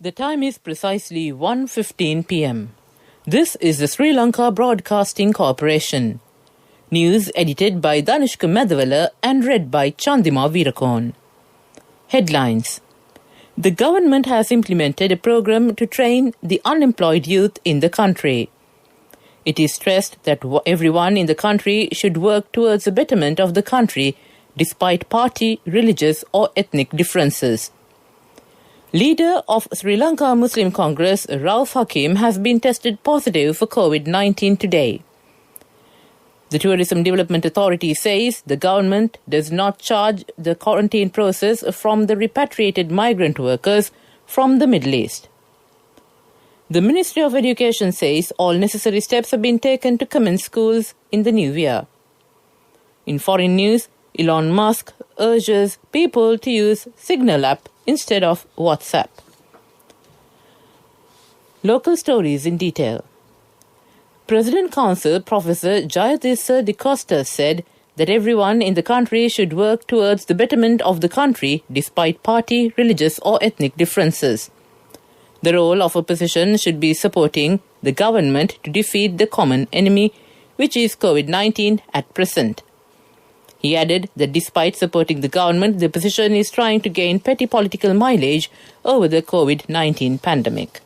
The time is precisely 1:15 p.m. This is the Sri Lanka Broadcasting Corporation. News edited by Danushka Madhavala and read by Chandima Veerakorn. Headlines. The government has implemented a program to train the unemployed youth in the country. It is stressed that everyone in the country should work towards the betterment of the country despite party, religious or ethnic differences. Leader of Sri Lanka Muslim Congress, Rauf Hakim, has been tested positive for COVID-19 today. The Tourism Development Authority says the government does not charge the quarantine process from the repatriated migrant workers from the Middle East. The Ministry of Education says all necessary steps have been taken to commence schools in the new year. In foreign news, Elon Musk urges people to use Signal app instead of WhatsApp. Local stories in detail. President Council Professor Jayatissa De Costa said that everyone in the country should work towards the betterment of the country despite party, religious or ethnic differences. The role of opposition should be supporting the government to defeat the common enemy, which is COVID-19 at present. He added that despite supporting the government, the opposition is trying to gain petty political mileage over the COVID-19 pandemic.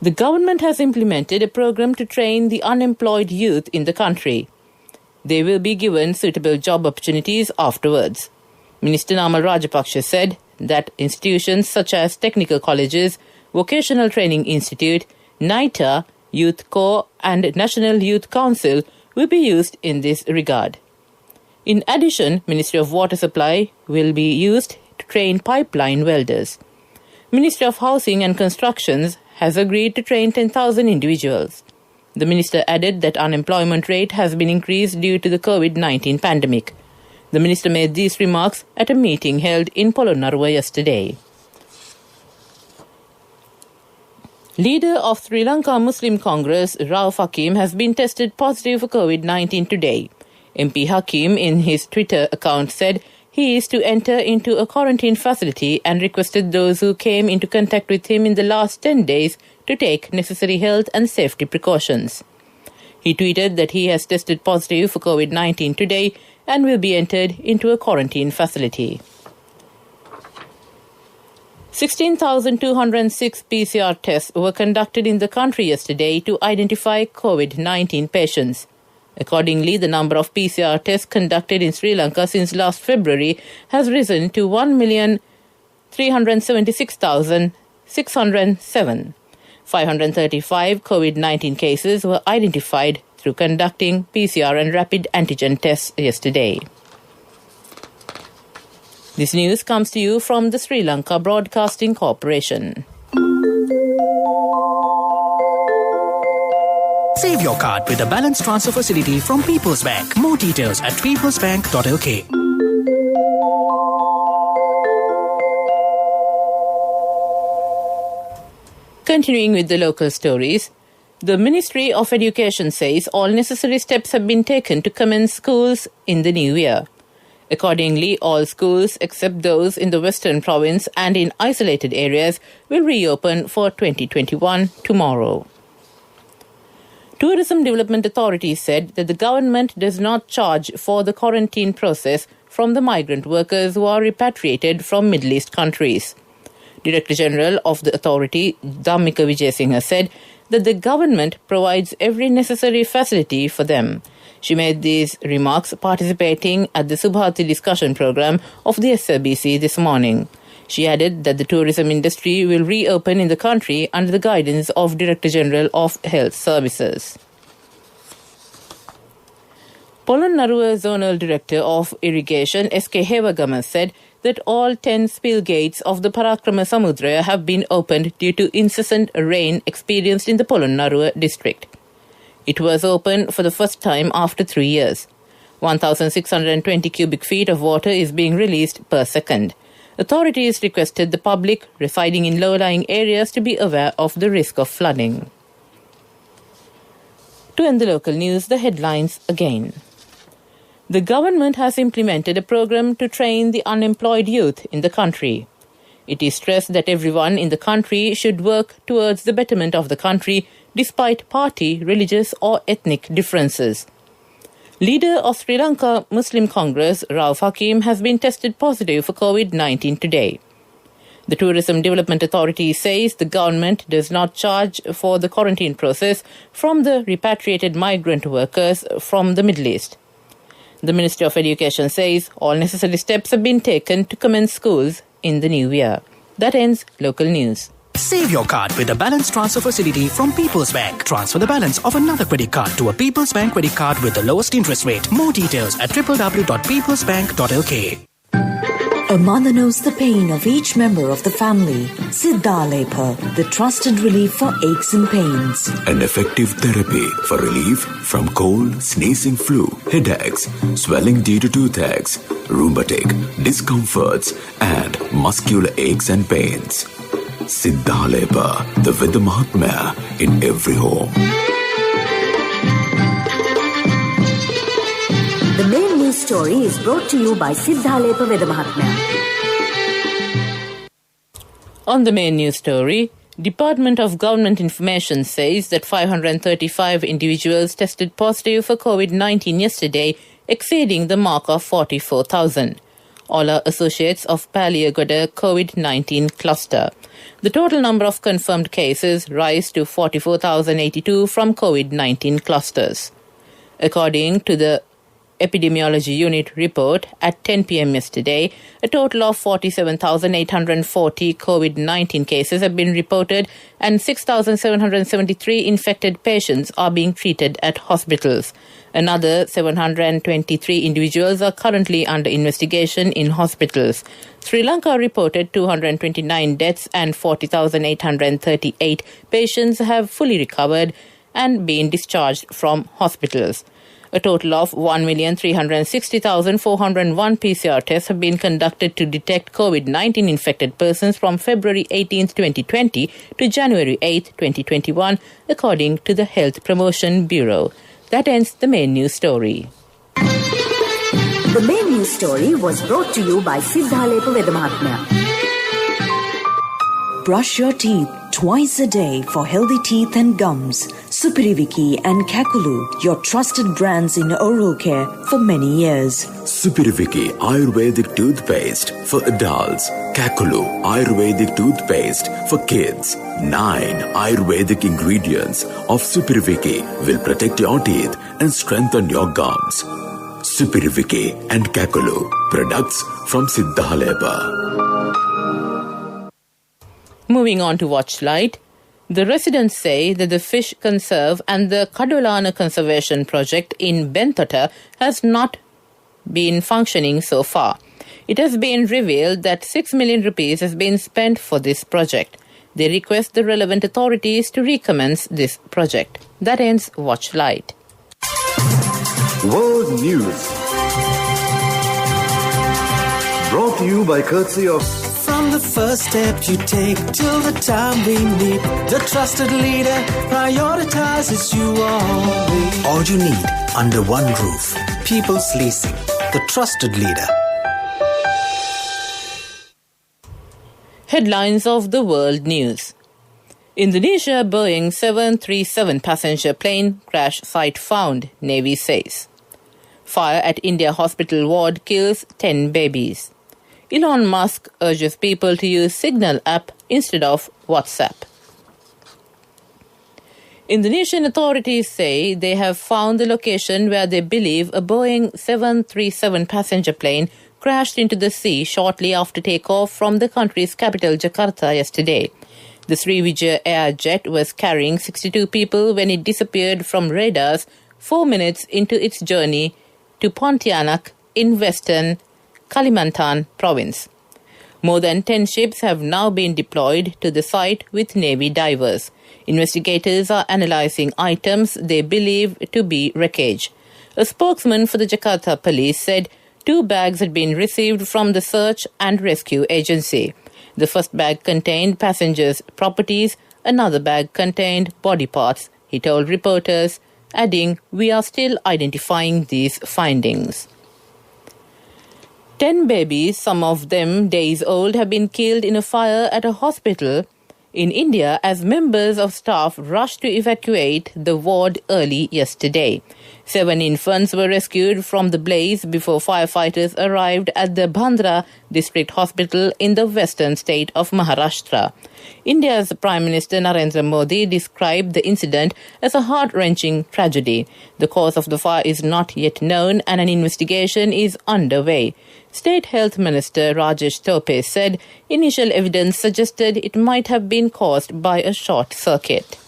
The government has implemented a program to train the unemployed youth in the country. They will be given suitable job opportunities afterwards. Minister Namal Rajapaksa said that institutions such as technical colleges, Vocational Training Institute, NITA, Youth Corps and National Youth Council will be used in this regard. In addition, Ministry of Water Supply will be used to train pipeline welders. Ministry of Housing and Constructions has agreed to train 10,000 individuals. The minister added that unemployment rate has been increased due to the COVID-19 pandemic. The minister made these remarks at a meeting held in Polonnaruwa yesterday. Leader of Sri Lanka Muslim Congress, Rauf Hakim, has been tested positive for COVID-19 today. MP Hakim, in his Twitter account, said he is to enter into a quarantine facility and requested those who came into contact with him in the last 10 days to take necessary health and safety precautions. He tweeted that he has tested positive for COVID-19 today and will be entered into a quarantine facility. 16,206 PCR tests were conducted in the country yesterday to identify COVID-19 patients. Accordingly, the number of PCR tests conducted in Sri Lanka since last February has risen to 1,376,607. 535 COVID-19 cases were identified through conducting PCR and rapid antigen tests yesterday. This news comes to you from the Sri Lanka Broadcasting Corporation. Save your card with a balance transfer facility from People's Bank. More details at peoplesbank.lk. Continuing with the local stories, the Ministry of Education says all necessary steps have been taken to commence schools in the new year. Accordingly, all schools except those in the Western Province and in isolated areas will reopen for 2021 tomorrow. Tourism Development Authority said that the government does not charge for the quarantine process from the migrant workers who are repatriated from Middle East countries. Director General of the authority, Dhammika Wijayasinghe, said that the government provides every necessary facility for them. She made these remarks participating at the Subhati discussion program of the SLBC this morning. She added that the tourism industry will reopen in the country under the guidance of Director General of Health Services. Polonnaruwa Zonal Director of Irrigation, S.K. Hevagama, said that all 10 spill gates of the Parakrama Samudra have been opened due to incessant rain experienced in the Polonnaruwa district. It was opened for the first time after 3 years. 1,620 cubic feet of water is being released per second. Authorities requested the public residing in low-lying areas to be aware of the risk of flooding. To end the local news, the headlines again. The government has implemented a program to train the unemployed youth in the country. It is stressed that everyone in the country should work towards the betterment of the country despite party, religious or ethnic differences. Leader of Sri Lanka Muslim Congress, Rauf Hakim, has been tested positive for COVID-19 today. The Tourism Development Authority says the government does not charge for the quarantine process from the repatriated migrant workers from the Middle East. The Ministry of Education says all necessary steps have been taken to commence schools in the new year. That ends local news. Save your card with the balance transfer facility from People's Bank. Transfer the balance of another credit card to a People's Bank credit card with the lowest interest rate. More details at www.peoplesbank.lk. A mother knows the pain of each member of the family. Siddha Lepa, the trusted relief for aches and pains. An effective therapy for relief from cold, sneezing, flu, headaches, swelling due to toothaches, rheumatic, discomforts, and muscular aches and pains. Siddha Lepa, the Vedha Mahatmya in every home. The main news story is brought to you by Siddha Lepa Vedha Mahatmya. On the main news story, Department of Government Information says that 535 individuals tested positive for COVID-19 yesterday, exceeding the mark of 44,000. All are associates of Paliagoda COVID-19 cluster. The total number of confirmed cases rise to 44,082 from COVID-19 clusters. According to the Epidemiology Unit report at 10 p.m. yesterday, a total of 47,840 COVID-19 cases have been reported and 6,773 infected patients are being treated at hospitals. Another 723 individuals are currently under investigation in hospitals. Sri Lanka reported 229 deaths and 40,838 patients have fully recovered and been discharged from hospitals. A total of 1,360,401 PCR tests have been conducted to detect COVID-19 infected persons from February 18, 2020 to January 8, 2021, according to the Health Promotion Bureau. That ends the main news story. The main news story was brought to you by Siddha Lepa Vedha Mahatmya. Brush your teeth twice a day for healthy teeth and gums. Supiriviki and Kakulu, your trusted brands in oral care for many years. Supiriviki Ayurvedic toothpaste for adults. Kakulu Ayurvedic toothpaste for kids. 9 Ayurvedic ingredients of Supiriviki will protect your teeth and strengthen your gums. Supiriviki and Kakulu, products from Siddha Lepa. Moving on to Watchlight, the residents say that the fish conserve and the Kadolana conservation project in Bentota has not been functioning so far. It has been revealed that 6 million rupees has been spent for this project. They request the relevant authorities to recommence this project. That ends Watchlight. World News, brought to you by courtesy of... From the first step you take till the time we meet, the trusted leader prioritizes you always. All you need under one roof. People's Leasing, the trusted leader. Headlines of the world news. Indonesia Boeing 737 passenger plane crash site found, Navy says. Fire at India hospital ward kills 10 babies. Elon Musk urges people to use Signal app instead of WhatsApp. Indonesian authorities say they have found the location where they believe a Boeing 737 passenger plane crashed into the sea shortly after takeoff from the country's capital Jakarta yesterday. The Sriwijaya Air jet was carrying 62 people when it disappeared from radars 4 minutes into its journey to Pontianak in western Kalimantan province. More than 10 ships have now been deployed to the site with Navy divers. Investigators are analyzing items they believe to be wreckage. A spokesman for the Jakarta police said 2 bags had been received from the search and rescue agency. The first bag contained passengers' properties, another bag contained body parts, he told reporters, adding, "We are still identifying these findings." 10 babies, some of them days old, have been killed in a fire at a hospital in India as members of staff rushed to evacuate the ward early yesterday. 7 infants were rescued from the blaze before firefighters arrived at the Bandra District Hospital in the western state of Maharashtra. India's Prime Minister Narendra Modi described the incident as a heart-wrenching tragedy. The cause of the fire is not yet known and an investigation is underway. State Health Minister Rajesh Tope said initial evidence suggested it might have been caused by a short circuit.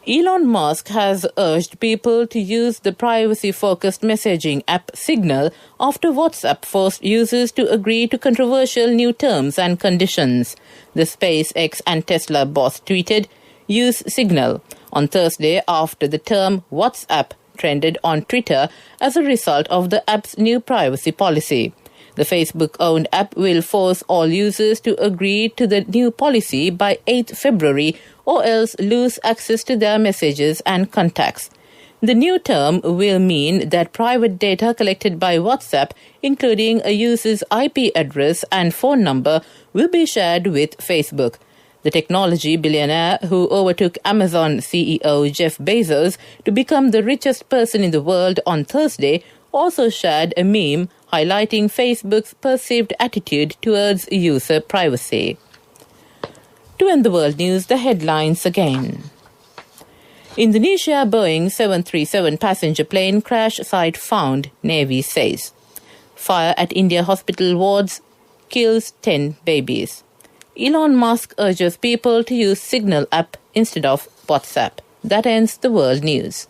Elon Musk has urged people to use the privacy-focused messaging app Signal after WhatsApp forced users to agree to controversial new terms and conditions. The SpaceX and Tesla boss tweeted, "Use Signal," on Thursday after the term WhatsApp trended on Twitter as a result of the app's new privacy policy. The Facebook-owned app will force all users to agree to the new policy by 8 February or else lose access to their messages and contacts. The new term will mean that private data collected by WhatsApp, including a user's IP address and phone number, will be shared with Facebook. The technology billionaire who overtook Amazon CEO Jeff Bezos to become the richest person in the world on Thursday also shared a meme highlighting Facebook's perceived attitude towards user privacy. To end the world news, the headlines again. Indonesia Boeing 737 passenger plane crash site found, Navy says. Fire at India hospital wards kills 10 babies. Elon Musk urges people to use Signal app instead of WhatsApp. That ends the world news.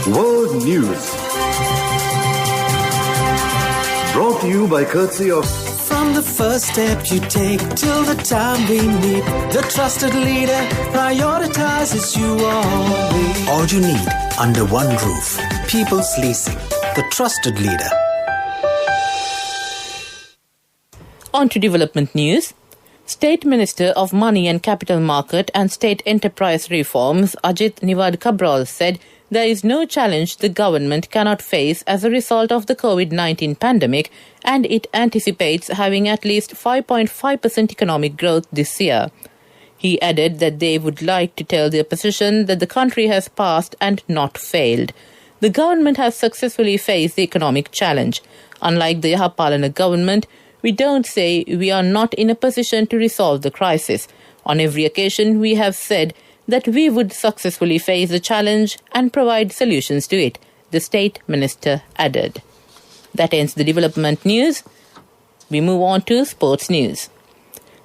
World News. Brought to you by courtesy of... From the first step you take till the time we meet, the trusted leader prioritizes you always. All you need under one roof. People's Leasing, the trusted leader. On to development news. State Minister of Money and Capital Market and State Enterprise Reforms, Ajit Nivad Cabral, said there is no challenge the government cannot face as a result of the COVID-19 pandemic, and it anticipates having at least 5.5% economic growth this year. He added that they would like to tell the opposition that the country has passed and not failed. The government has successfully faced the economic challenge. Unlike the Yahapalana government, we don't say we are not in a position to resolve the crisis. On every occasion, we have said that we would successfully face the challenge and provide solutions to it, the State Minister added. That ends the development news. We move on to sports news.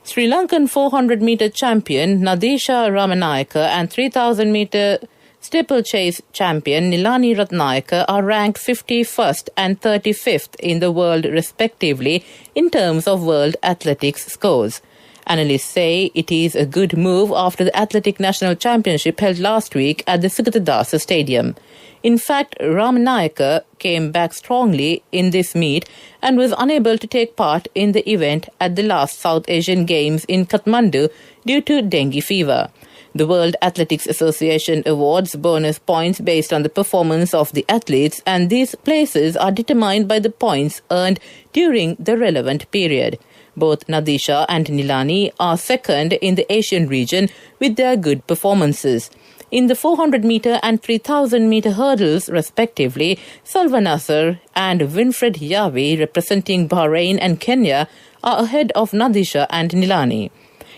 Sri Lankan 400-meter champion Nadisha Ramanayake and 3,000-meter steeplechase champion Nilani Ratnayake are ranked 51st and 35th in the world respectively in terms of world athletics scores. Analysts say it is a good move after the Athletic National Championship held last week at the Sukatadasa Stadium. In fact, Ramanayake came back strongly in this meet and was unable to take part in the event at the last South Asian Games in Kathmandu due to dengue fever. The World Athletics Association awards bonus points based on the performance of the athletes, and these places are determined by the points earned during the relevant period. Both Nadisha and Nilani are second in the Asian region with their good performances. In the 400-meter and 3,000-meter hurdles, respectively, Salva Nasser and Winfred Yavi, representing Bahrain and Kenya, are ahead of Nadisha and Nilani.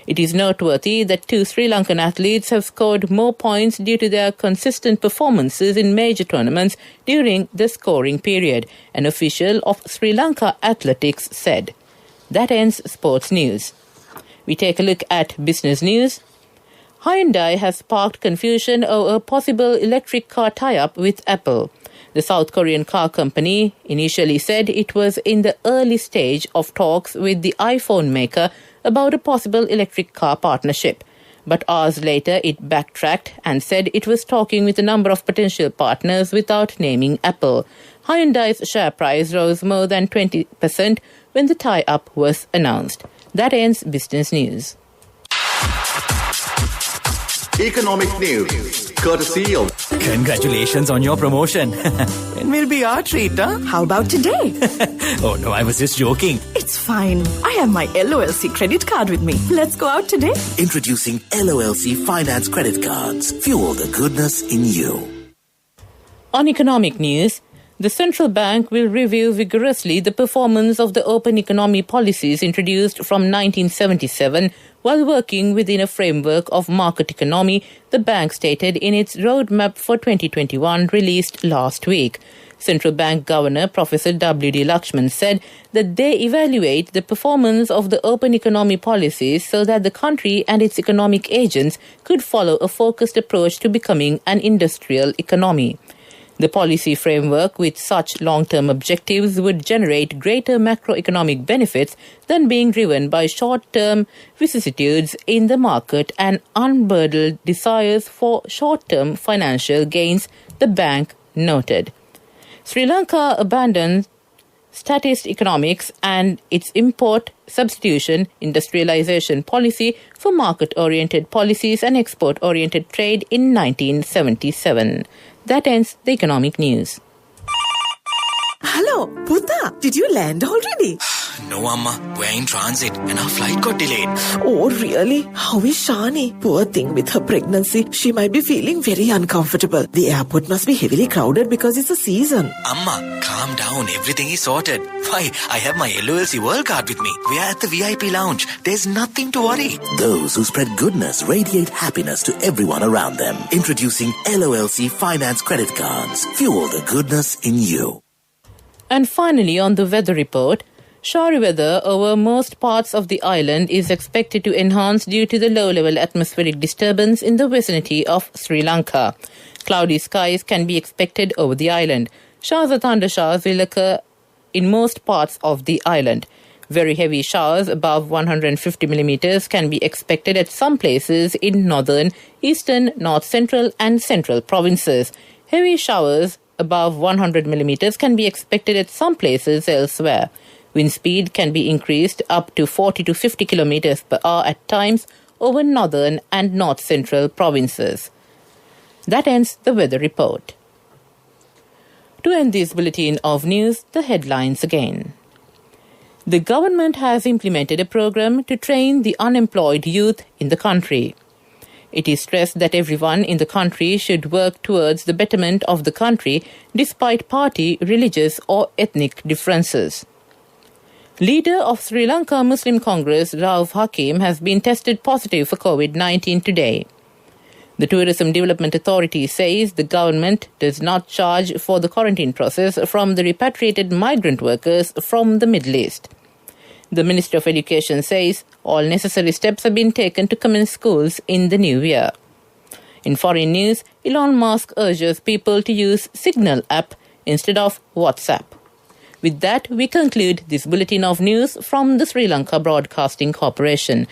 It is noteworthy that 2 Sri Lankan athletes have scored more points due to their consistent performances in major tournaments during the scoring period, an official of Sri Lanka Athletics said. That ends sports news. We take a look at business news. Hyundai has sparked confusion over a possible electric car tie-up with Apple. The South Korean car company initially said it was in the early stage of talks with the iPhone maker about a possible electric car partnership. But hours later it backtracked and said it was talking with a number of potential partners without naming Apple. Hyundai's share price rose more than 20% when the tie-up was announced. That ends business news. Economic news. courtesy of... Congratulations on your promotion. It will be our treat, huh? How about today? Oh no, I was just joking. It's fine. I have my LOLC credit card with me. Let's go out today. Introducing LOLC Finance Credit Cards. Fuel the goodness in you. On economic news, the central bank will review vigorously the performance of the open economy policies introduced from 1977 while working within a framework of market economy, the bank stated in its roadmap for 2021 released last week. Central Bank Governor Professor W.D. Lakshman said that they evaluate the performance of the open economy policies so that the country and its economic agents could follow a focused approach to becoming an industrial economy. The policy framework with such long-term objectives would generate greater macroeconomic benefits than being driven by short-term vicissitudes in the market and unbridled desires for short-term financial gains, the bank noted. Sri Lanka abandoned statist economics and its import substitution industrialization policy for market-oriented policies and export-oriented trade in 1977. That ends the economic news. Hello, Puta. Did you land already? No, Amma. We're in transit and our flight got delayed. Oh, really? How is Shani? Poor thing with her pregnancy. She might be feeling very uncomfortable. The airport must be heavily crowded because it's a season. Amma, calm down. Everything is sorted. Why, I have my LOLC World Card with me. We are at the VIP lounge. There's nothing to worry. Those who spread goodness radiate happiness to everyone around them. Introducing LOLC Finance Credit Cards. Fuel the goodness in you. And finally, on the weather report, showery weather over most parts of the island is expected to enhance due to the low-level atmospheric disturbance in the vicinity of Sri Lanka. Cloudy skies can be expected over the island. Showers or thundershowers will occur in most parts of the island. Very heavy showers above 150 millimeters can be expected at some places in northern, eastern, north central and central provinces. Heavy showers above 100 millimeters can be expected at some places elsewhere. Wind speed can be increased up to 40 to 50 kilometers per hour at times over northern and north central provinces. That ends the weather report. To end this bulletin of news, the headlines again. The government has implemented a program to train the unemployed youth in the country. It is stressed that everyone in the country should work towards the betterment of the country despite party, religious or ethnic differences. Leader of Sri Lanka Muslim Congress, Rauf Hakim, has been tested positive for COVID-19 today. The Tourism Development Authority says the government does not charge for the quarantine process from the repatriated migrant workers from the Middle East. The Ministry of Education says all necessary steps have been taken to commence schools in the new year. In foreign news, Elon Musk urges people to use Signal app instead of WhatsApp. With that, we conclude this bulletin of news from the Sri Lanka Broadcasting Corporation.